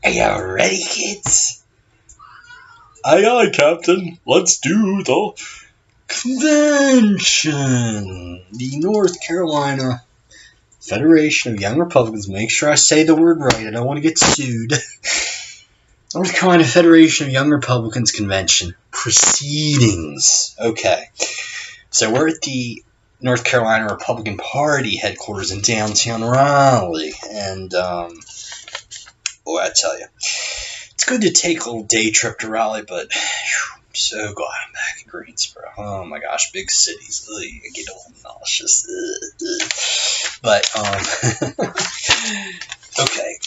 Are you ready, kids? Aye, aye, Captain. Let's do the convention. The North Carolina Federation of Young Republicans. Make sure I say the word right. I don't want to get sued. North Carolina Federation of Young Republicans Convention proceedings. Okay. So we're at the North Carolina Republican Party headquarters in downtown Raleigh. And, boy, I tell you, it's good to take a little day trip to Raleigh, but I'm so glad I'm back in Greensboro. Oh my gosh, big cities. Ugh, I get a little nauseous. But, okay.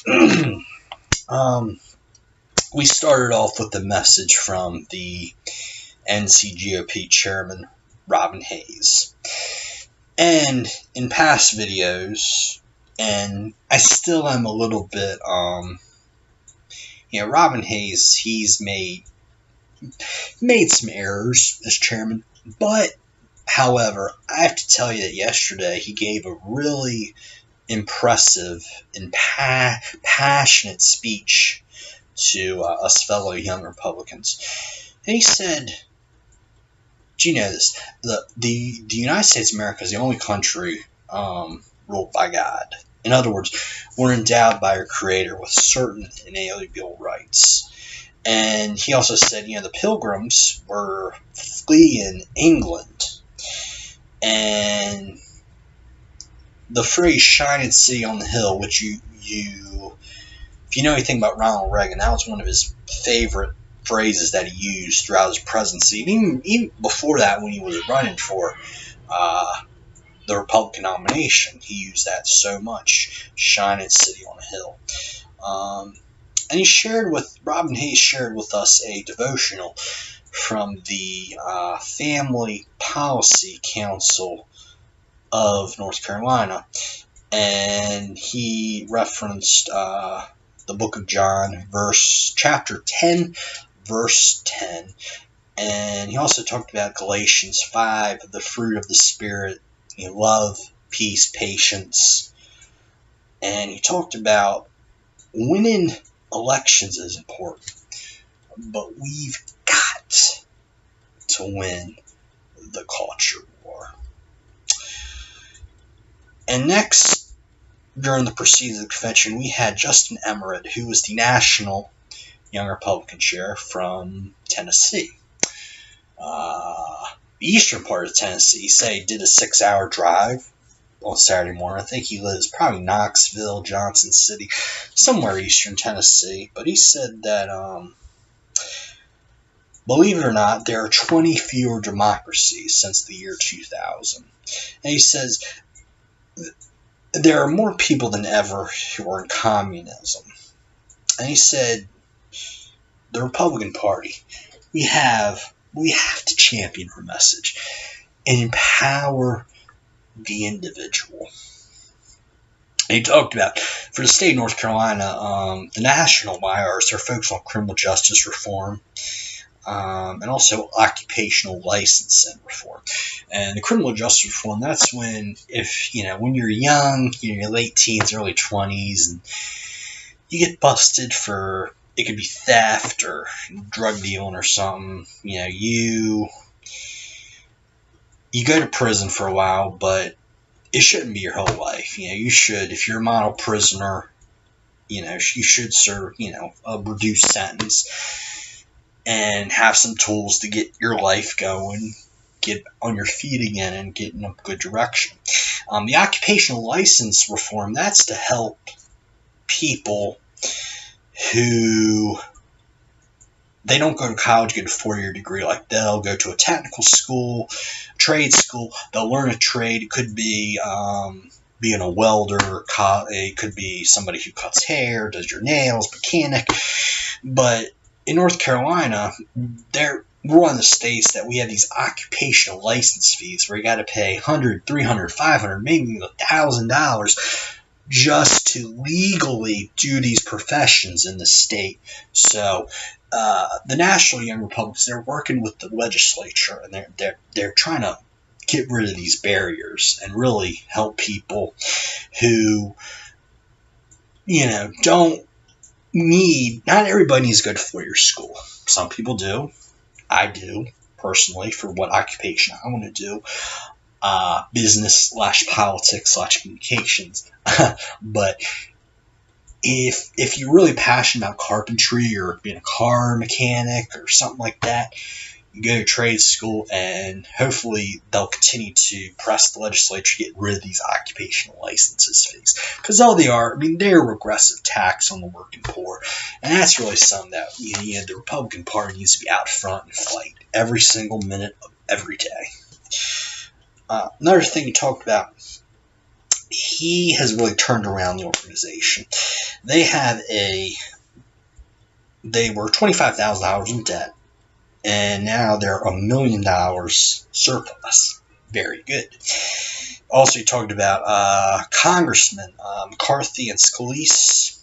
We started off with a message from the NCGOP chairman, Robin Hayes. And in past videos, and I still am a little bit, Robin Hayes, he's made some errors as chairman, but, however, I have to tell you that yesterday he gave a really impressive and passionate speech to us fellow young Republicans. And he said, do you know this? The United States of America is the only country ruled by God. In other words, we're endowed by our Creator with certain inalienable rights. And he also said, the Pilgrims were fleeing England. And the phrase shining city on the hill, which if you know anything about Ronald Reagan, that was one of his favorite phrases that he used throughout his presidency. Even before that, when he was running for the Republican nomination, he used that so much, shining city on a hill. And Robin Hayes shared with us a devotional from the Family Policy Council of North Carolina. And he referenced the book of John, chapter 10, verse 10. And he also talked about Galatians 5, the fruit of the Spirit, love, peace, patience. And he talked about winning elections is important, but we've got to win the culture war. And next, during the proceedings of the convention, we had Justin Emerald, who was the National Young Republican Chair from Tennessee. The eastern part of Tennessee, he did a 6-hour drive on Saturday morning. I think he lives probably Knoxville, Johnson City, somewhere eastern Tennessee. But he said that, believe it or not, there are 20 fewer democracies since the year 2000. And he says there are more people than ever who are in communism. And he said the Republican Party, we have to champion our message and empower the individual. And he talked about, for the state of North Carolina, the national IRs are focused on criminal justice reform, and also occupational licensing reform. And the criminal justice reform, that's when you're young, your late teens, early 20s, and you get busted for, it could be theft or drug dealing or something. You go to prison for a while, but it shouldn't be your whole life. You should, if you're a model prisoner, you should serve, a reduced sentence and have some tools to get your life going, get on your feet again, and get in a good direction. The occupational license reform, that's to help people who they don't go to college, get a 4-year degree. Like, they'll go to a technical school, trade school, they'll learn a trade. It could be being a welder, it could be somebody who cuts hair, does your nails, mechanic. But in North Carolina, we're one of the states that we have these occupational license fees where you got to pay $100, $300, $500, maybe $1,000 just to legally do these professions in the state. So the National Young Republicans, they're working with the legislature, and they're trying to get rid of these barriers and really help people who don't not everybody needs to go to four-year school. Some people do. I do, personally, for what occupation I want to do. Business/politics/communications. But if you're really passionate about carpentry or being a car mechanic or something like that, you go to trade school, and hopefully they'll continue to press the legislature to get rid of these occupational licenses fees. Because all they are, they're a regressive tax on the working poor. And that's really something that the Republican Party needs to be out front and fight every single minute of every day. Another thing he talked about, he has really turned around the organization. They were $25,000 in debt, and now they're $1 million surplus. Very good. Also, he talked about Congressmen McCarthy and Scalise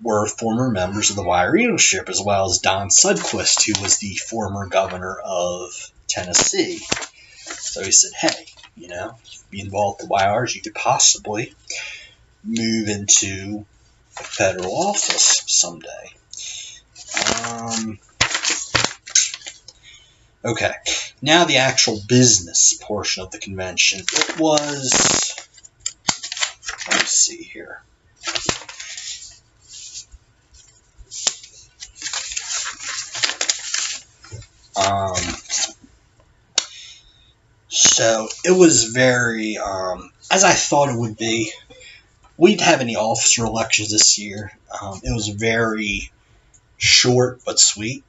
were former members of the Wire Eagleship, as well as Don Sutcliffe, who was the former governor of Tennessee. So he said, hey, be involved with the YRs, you could possibly move into a federal office someday. Okay, now the actual business portion of the convention. It was, let me see here. So it was very, as I thought it would be. We didn't have any officer elections this year. It was very short but sweet.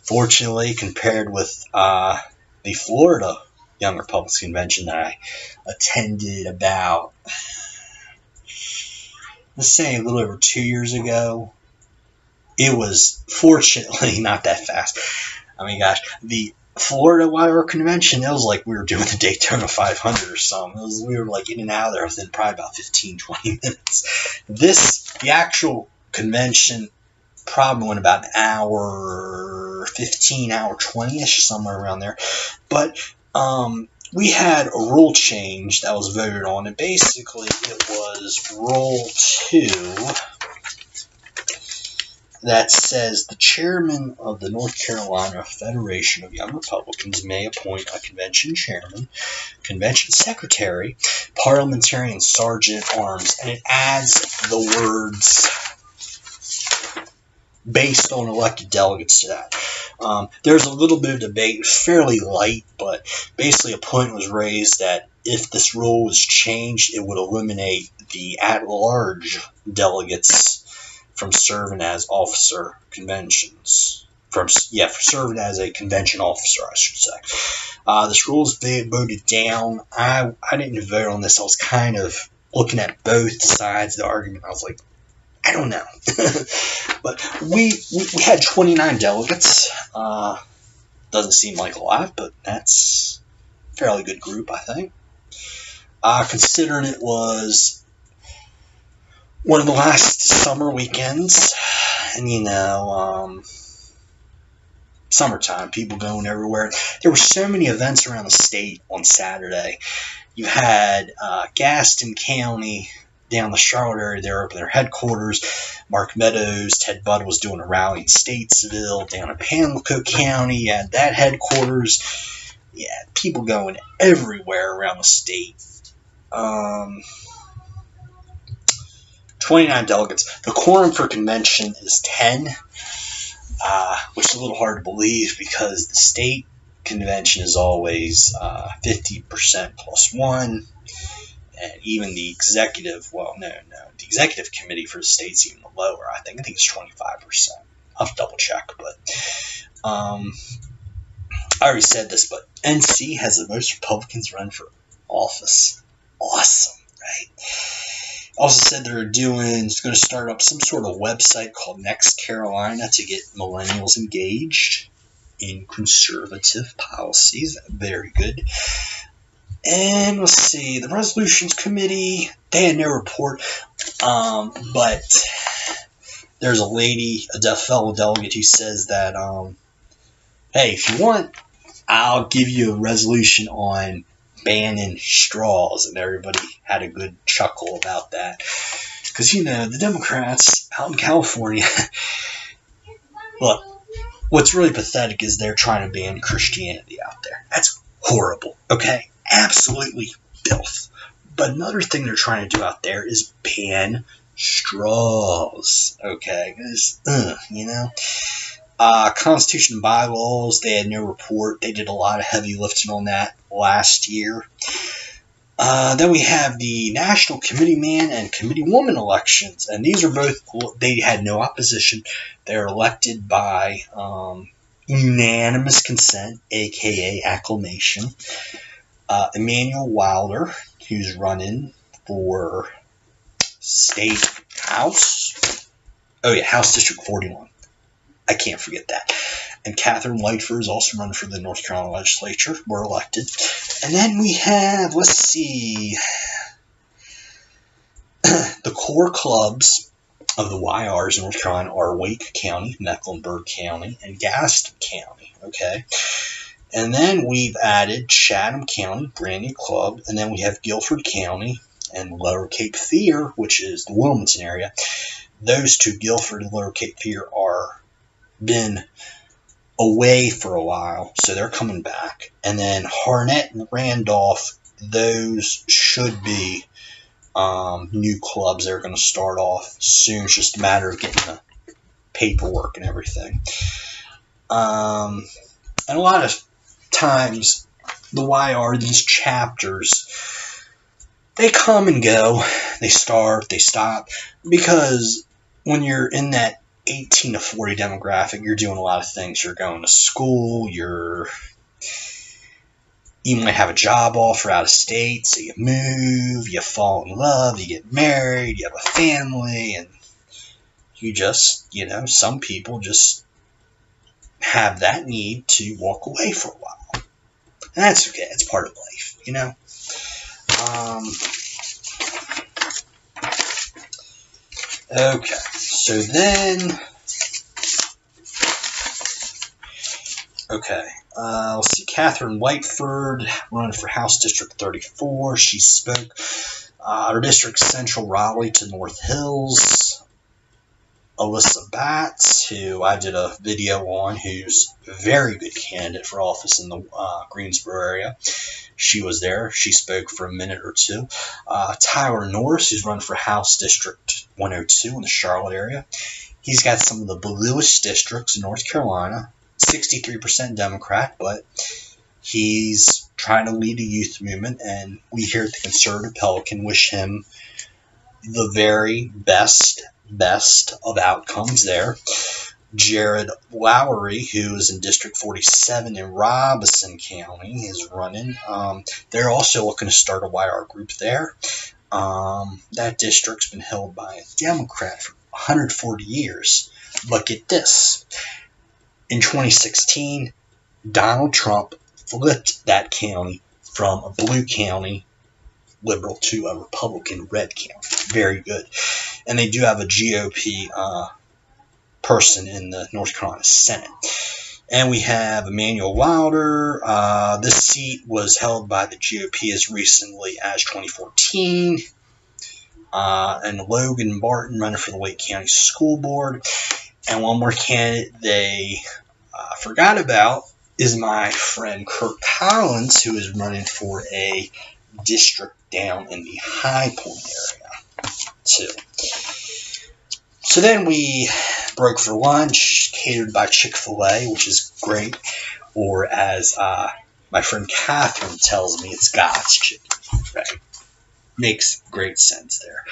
Fortunately, compared with the Florida Young Republicans Convention that I attended about, let's say, a little over 2 years ago, it was fortunately not that fast. The Florida YR Convention, it was like we were doing the Daytona 500 or something. We were like in and out of there within probably about 15, 20 minutes. The actual convention probably went about an hour 15, hour 20-ish, somewhere around there. But we had a rule change that was voted on, and basically it was Rule 2 that says the chairman of the North Carolina Federation of Young Republicans may appoint a convention chairman, convention secretary, parliamentarian, sergeant at arms, and it adds the words based on elected delegates to that. There's a little bit of debate, fairly light, but basically a point was raised that if this rule was changed, it would eliminate the at-large delegates from serving as officer conventions. For serving as a convention officer, I should say. This rule is voted down. I didn't vote on this. I was kind of looking at both sides of the argument. I was like, I don't know. But we had 29 delegates. Doesn't seem like a lot, but that's a fairly good group, I think. Considering it was one of the last summer weekends, and summertime, people going everywhere. There were so many events around the state on Saturday. You had Gaston County down the Charlotte area, they opened their headquarters. Mark Meadows, Ted Budd was doing a rally in Statesville. Down in Pamlico County, you had that headquarters. Yeah, people going everywhere around the state. 29 delegates. The quorum for convention is 10, which is a little hard to believe because the state convention is always 50% plus one. And even the executive, the executive committee for the state's even lower. I think it's 25%. I'll have to double check, but I already said this, but NC has the most Republicans run for office. Awesome, right? Also said they're going to start up some sort of website called Next Carolina to get millennials engaged in conservative policies. Very good. And let's see, the resolutions committee, they had no report, but there's a lady, a fellow delegate, who says that, hey, if you want, I'll give you a resolution on banning straws, and everybody had a good chuckle about that. Because, the Democrats out in California, look, what's really pathetic is they're trying to ban Christianity out there. That's horrible, okay? Absolutely filth. But another thing they're trying to do out there is ban straws, okay? Constitution and bylaws, they had no report. They did a lot of heavy lifting on that last year. Then we have the National Committeeman and Committeewoman elections, and these are both, they had no opposition. They're elected by unanimous consent, aka acclamation. Emmanuel Wilder, who's running for State House. Oh yeah, House District 41. I can't forget that. And Catherine Whiteford is also running for the North Carolina legislature. Were elected. And then we have, let's see, the core clubs of the YRs in North Carolina are Wake County, Mecklenburg County, and Gaston County. Okay. And then we've added Chatham County, brand new club. And then we have Guilford County and Lower Cape Fear, which is the Wilmington area. Those two, Guilford and Lower Cape Fear, are been away for a while, so they're coming back. And then Harnett and Randolph, those should be new clubs. They're going to start off soon. It's just a matter of getting the paperwork and everything. And a lot of times, the YR, these chapters, they come and go. They start, they stop. Because when you're in that 18 to 40 demographic, you're doing a lot of things. You're going to school, you might have a job offer out of state, so you move, you fall in love, you get married, you have a family, and you just, some people just have that need to walk away for a while. And that's okay. It's part of life, Okay, so then, let's see, Catherine Whiteford running for House District 34. She spoke her district, Central Raleigh to North Hills. Alyssa Batts, who I did a video on, who's a very good candidate for office in the Greensboro area. She was there. She spoke for a minute or two. Tyler Norris, who's running for House District 102 in the Charlotte area. He's got some of the bluest districts in North Carolina. 63% Democrat, but he's trying to lead a youth movement, and we here at the Conservative Pelican wish him the very best of outcomes there. Jared Lowry, who is in District 47 in Robeson County, is running. They're also looking to start a YR group there. That district's been held by a Democrat for 140 years. But get this. In 2016, Donald Trump flipped that county from a blue county liberal to a Republican red county. Very good. And they do have a GOP person in the North Carolina Senate. And we have Emmanuel Wilder. This seat was held by the GOP as recently as 2014. And Logan Barton running for the Wake County School Board. And one more candidate they forgot about is my friend Kirk Collins, who is running for a district down in the High Point area, too. So then we broke for lunch, catered by Chick-fil-A, which is great. Or as my friend Catherine tells me, it's God's chicken. Right? Makes great sense there.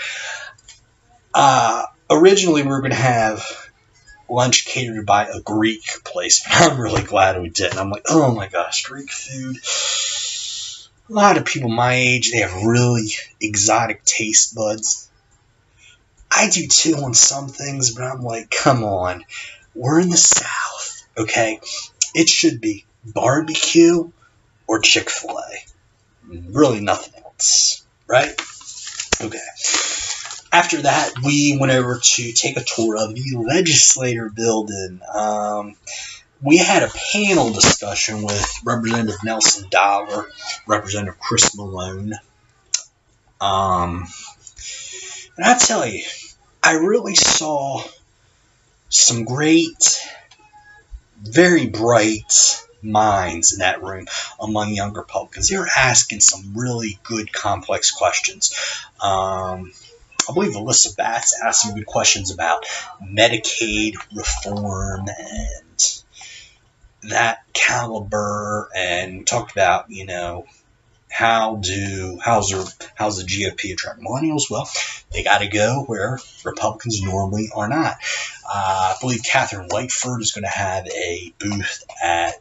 Originally, we were going to have lunch catered by a Greek place, but I'm really glad we didn't. I'm like, oh my gosh, Greek food. A lot of people my age, they have really exotic taste buds. I do too on some things, but I'm like, come on. We're in the South, okay? It should be barbecue or Chick-fil-A. Really nothing else, right? Okay. After that, we went over to take a tour of the legislature building. We had a panel discussion with Representative Nelson Dollar, Representative Chris Malone. And I tell you, I really saw some great, very bright minds in that room among young Republicans. They were asking some really good, complex questions. I believe Alyssa Batts asked some good questions about Medicaid reform and that caliber, and talked about, how's the GOP attract millennials? Well, they got to go where Republicans normally are not. I believe Catherine Whiteford is going to have a booth at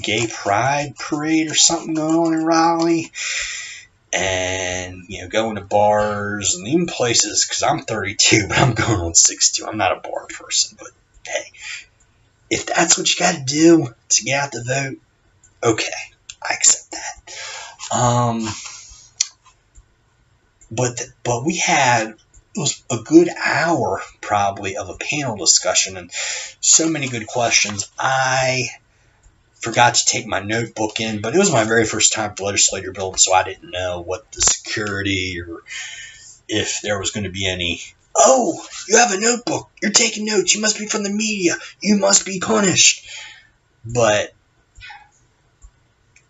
Gay Pride Parade or something going on in Raleigh. And, going to bars and even places, because I'm 32, but I'm going on 62. I'm not a bar person, but hey, if that's what you got to do to get out the vote, okay, I accept that. But we had, it was a good hour probably of a panel discussion and so many good questions. I forgot to take my notebook in, but it was my very first time at the legislature building, so I didn't know what the security or if there was going to be any, oh, you have a notebook, you're taking notes, you must be from the media, you must be punished. But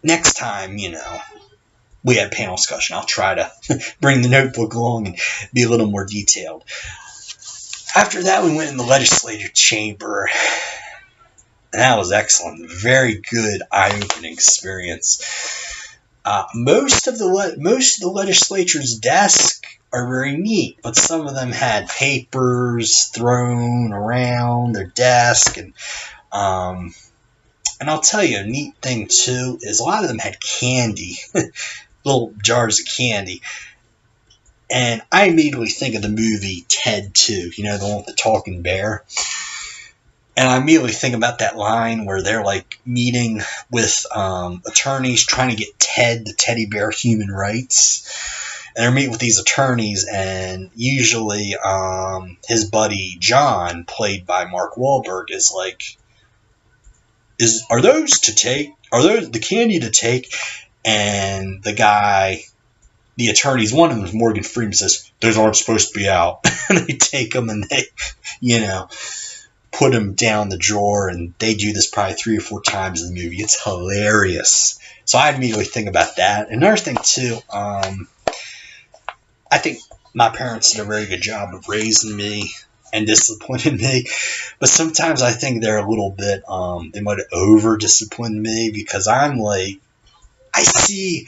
next time, we had panel discussion, I'll try to bring the notebook along and be a little more detailed. After that, we went in the legislature chamber. And that was excellent. Very good, eye-opening experience. Most of the legislature's desks are very neat, but some of them had papers thrown around their desk, and I'll tell you, a neat thing too is a lot of them had candy, little jars of candy. And I immediately think of the movie Ted 2, the one with the talking bear. And I immediately think about that line where they're like meeting with attorneys trying to get Ted, the teddy bear, human rights. And they're meeting with these attorneys, and usually his buddy John, played by Mark Wahlberg, is like, are those the candy to take? And the attorneys, one of them is Morgan Freeman, says, those aren't supposed to be out. And they take them and they, put them down the drawer, and they do this probably 3 or 4 times in the movie. It's hilarious. So I immediately think about that. Another thing too, I think my parents did a very good job of raising me and disciplining me, but sometimes I think they're a little bit, they might have over-disciplined me, because I'm like, I see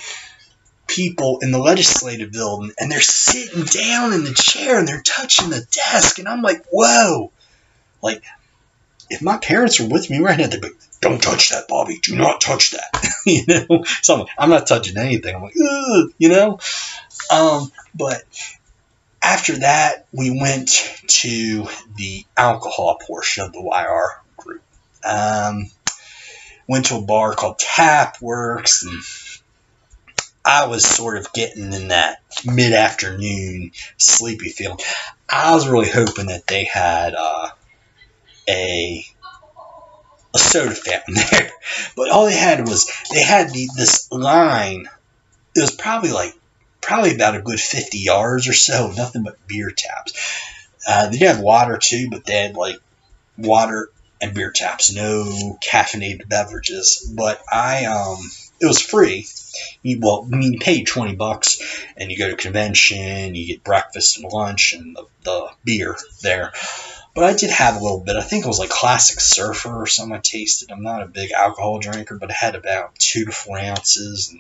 people in the legislative building, and they're sitting down in the chair, and they're touching the desk, and I'm like, whoa. Like, if my parents were with me right now, they'd be, don't touch that, Bobby. Do not touch that. So I'm not touching anything. I'm like, ugh, But after that, we went to the alcohol portion of the YR group. Went to a bar called Tapworks, and I was sort of getting in that mid-afternoon sleepy feeling. I was really hoping that they had a soda fountain there, but all they had was this line. It was probably about a good 50 yards or so, nothing but beer taps. They did have water too, but they had like water and beer taps, no caffeinated beverages. But it was free. You paid $20, and you go to a convention, you get breakfast and lunch and the beer there. But I did have a little bit. I think it was like Classic Surfer or something I tasted. I'm not a big alcohol drinker, but it had about 2 to 4 ounces, and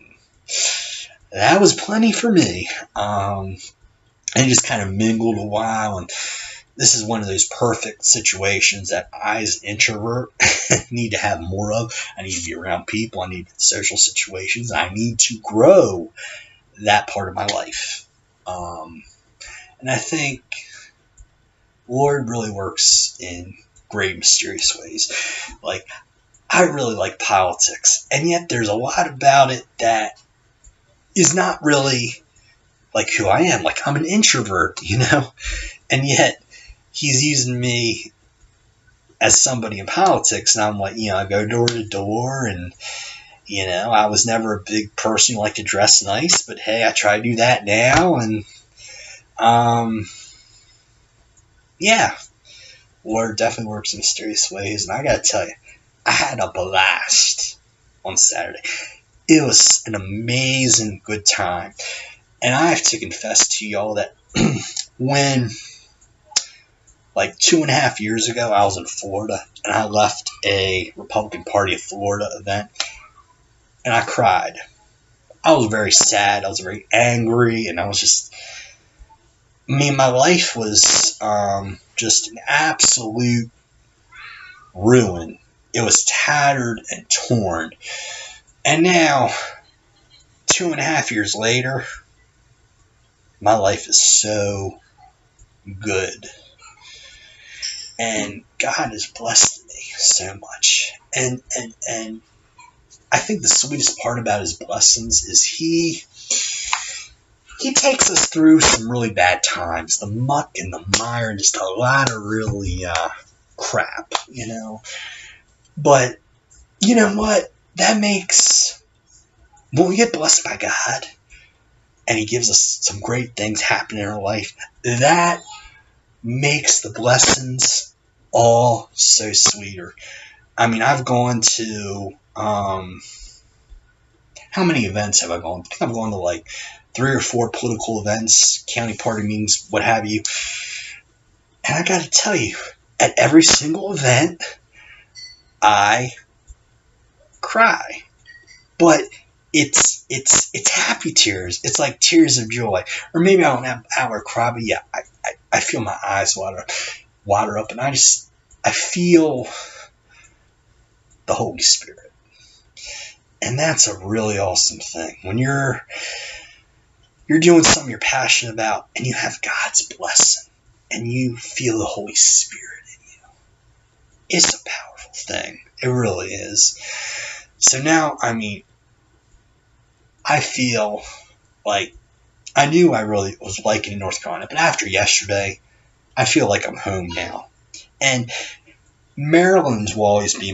that was plenty for me. And just kind of mingled a while, and this is one of those perfect situations that I, as an introvert, need to have more of. I need to be around people. I need social situations. I need to grow that part of my life. And I think Lord really works in great, mysterious ways. Like, I really like politics, and yet there's a lot about it that is not really like who I am. Like, I'm an introvert, and yet he's using me as somebody in politics, and I'm like, I go door to door, and I was never a big person who liked to dress nice, but hey, I try to do that now, and Yeah, Lord definitely works in mysterious ways, and I gotta tell you, I had a blast on Saturday. It was an amazing good time, and I have to confess to y'all that when, like 2.5 years ago, I was in Florida, and I left a Republican Party of Florida event, and I cried. I was very sad, I was very angry, and I was just, my life was just an absolute ruin. It was tattered and torn. And now, 2.5 years later, my life is so good. And God has blessed me so much. And I think the sweetest part about his blessings is he takes us through some really bad times. The muck and the mire, and just a lot of really crap, But you know what? That makes, when we get blessed by God and he gives us some great things happen in our life, that makes the blessings all so sweeter. I mean, I've gone to, how many events have I gone? I think I've gone to like 3 or 4 political events, county party meetings, what have you. And I got to tell you, at every single event, I cry. But it's happy tears. It's like tears of joy. Or maybe I don't have a cry, but yeah, I feel my eyes water up, and I feel the Holy Spirit. And that's a really awesome thing. When you're doing something you're passionate about and you have God's blessing and you feel the Holy Spirit in you, it's a powerful thing. It really is. So now, I mean, I feel like, I knew I really was liking in North Carolina, but after yesterday, I feel like I'm home now. And Maryland will always be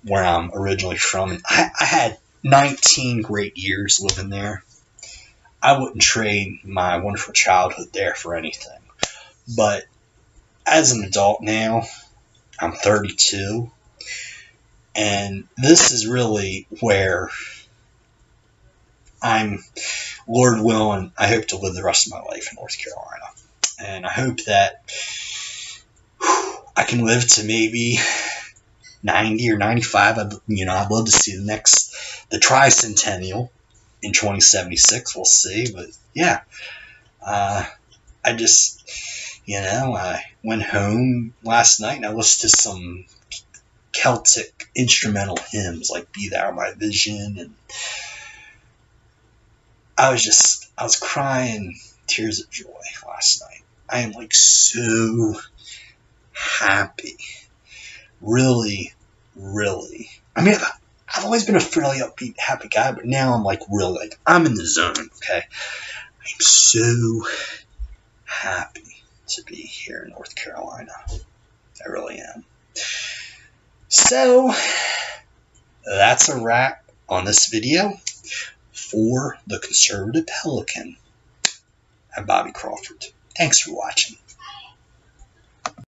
where I'm originally from. And I had 19 great years living there. I wouldn't trade my wonderful childhood there for anything. But as an adult now, I'm 32, and this is really where Lord willing, I hope to live the rest of my life in North Carolina. And I hope that I can live to maybe 90 or 95. I'd love to see the tricentennial in 2076. We'll see. But yeah, I went home last night and I listened to some Celtic instrumental hymns like Be Thou My Vision, and I was crying tears of joy last night. I am like so happy. Really, really. I mean, I've always been a fairly upbeat, happy guy, but now I'm like really, like, I'm in the zone, okay? I'm so happy to be here in North Carolina. I really am. So, that's a wrap on this video for the Conservative Pelican. I'm Bobby Crawford. Thanks for watching.